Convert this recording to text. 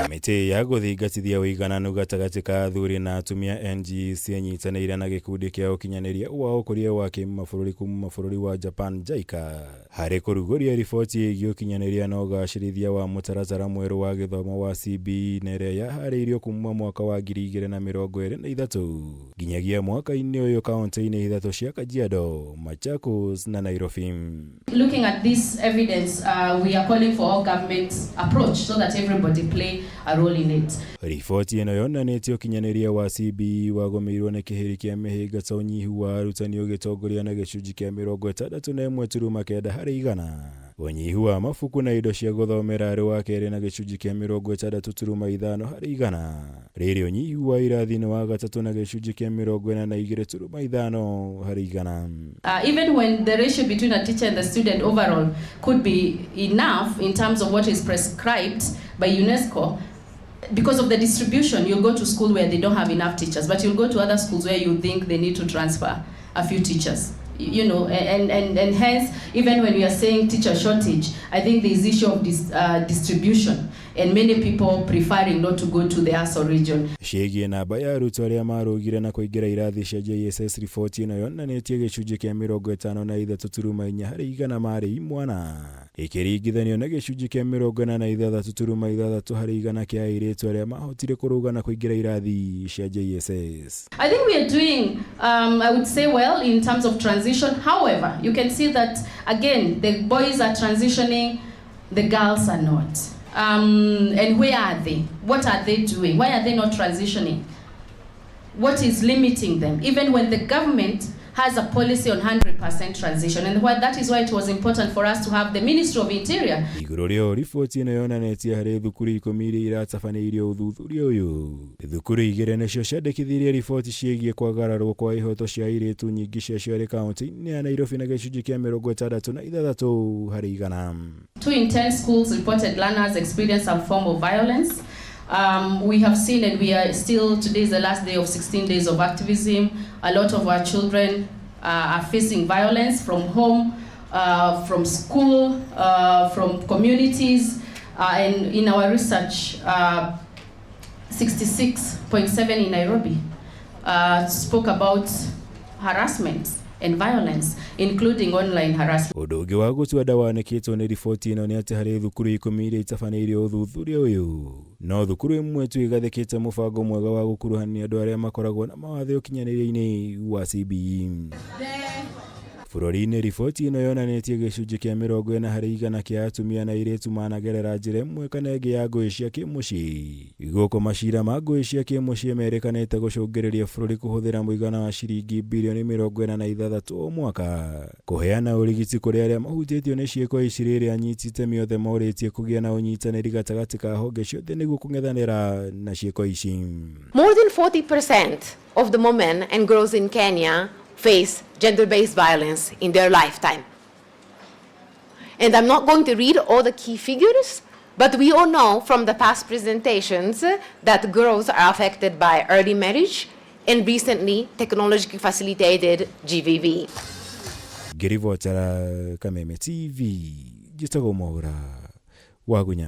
Kamiti ya guthingatithia uigananu gatagati ka athuri na atumia NGC inyitanĩire na gikundi kia ukinyaniria wa ukuria wa kimabũrũri kuma mabũrũri wa Japan JICA harĩ kũrugũria riboti ĩgiĩ ukinyaniria na ũgacĩrithia wa mũtaratara mwerũ wa gĩthomo wa CBE na ĩrĩa yaharĩirio kuma mwaka wa 2023 nginyagia mwaka-inĩ ũyũ kaunti-inĩ ithatũ cia Kajiado, Machakos na Nairobi. Looking at this evidence, we are calling for all government approach so that everybody play a role in it. Riboti ĩno yonanĩtie ũkinyanĩria wa CBE wagũmĩirwo nĩ kĩhĩri kĩa mĩhĩnga ta ũnyihu wa arutani ũgĩtongoria na gĩcunjĩ kĩa 61.9 harĩ 100. Ũnyihu wa mabuku na indo cia gũthomera arĩ wa kerĩ na gĩcunjĩ kĩa 60.5 harĩ 100. Rĩrĩ ũnyihu wa irathi nĩ wa gatatũ na gĩcunjĩ kĩa 42.5 harĩ 100. Even when the ratio between a teacher and the student overall could be enough in terms of what is prescribed by UNESCO, because of the distribution, you'll go to school where they don't have enough teachers, but you'll go to other schools where you think they need to transfer a few teachers. You know, and hence, even when we are saying teacher shortage, I think there is issue of this distribution, and many people preferring not to go to the ASO region. Ciĩgiĩ namba ya arutwo arĩa marũgire na kũingĩra irathi cia JSS, riboti ĩno yonanĩtie gĩcunjĩ kĩa 53.4 harĩ 100 marĩ imwana, ĩkĩringithanio na gĩcunjĩ kĩa 46.6 harĩ 100 kĩa airĩtu arĩa mahotire kũrũga na kũingĩra irathi cia JSS. I think we are doing, I would say, well in terms of transition. However, you can see that again the boys are transitioning, the girls are not. And where are they? What are they doing? Why are they not transitioning? What is limiting them? Even when the government has a policy on 100% transition, and that is why it was important for us to have the Ministry of Interior. Igũrũ rĩo riboti ĩno yonanĩtie harĩ thukuru 10 iria iratabanĩirio ũthuthuria ũyũ. Thukuru 2 nĩcio ciandĩkithirie riboti ciĩgiĩ kwagararwo kwa ihoto cia airĩtu nyingĩ ciacio harĩ kaunti-inĩ ya Nairobi na gĩcunjĩ kĩa 66 harĩ 100. 2 in 10 schools reported learners experience some form of violence. We have seen, and we are still, today is the last day of 16 days of activism. A lot of our children are facing violence from home, from school, from communities, and in our research, 66.7 in Nairobi spoke about harassment and violence, including online harassment. Ũndũ ũngĩ wa gũtua ndawanĩkĩtwo nĩ riboti ĩno nĩ atĩ harĩ thukuru 10 iria itabanĩirio ũthuthuria ũyũ, no thukuru ĩmwe tu ĩgathĩkĩte mũbango mwega wa gũkuruhania andũ arĩa makoragwo na mawathe ũkinyanĩria-inĩ wa CBE. Bũrũri-inĩ, riboti ĩno yonanĩtie gĩcunjĩ kĩa 40 harĩ 100 kĩa atumia na airĩtu managerera njĩra ĩmwe kana ĩngĩ ya ngũĩ cia kĩmũciĩ. Gũkũ macira ma ngũĩ cia kĩmũciĩ merĩkanĩte gũcũngĩrĩria bũrũri kũhũthĩra mũigana wa ciringi bilioni 46 o mwaka kũheana ũrigiti kũrĩ arĩa mahutĩtio nĩ ciĩko ici, rĩrĩa anyiti itemi othe morĩtie kũgĩa na ũnyitanĩri gatagatĩ ka honge ciothe nĩguo kũng'ethanĩra na ciĩko ici. More than 40% of the women and girls in Kenya face gender-based violence in their lifetime. And I'm not going to read all the key figures, but we all know from the past presentations that girls are affected by early marriage and recently technologically facilitated GVV. Ngĩribotera Kameme TV, GITHOMO WAAGI.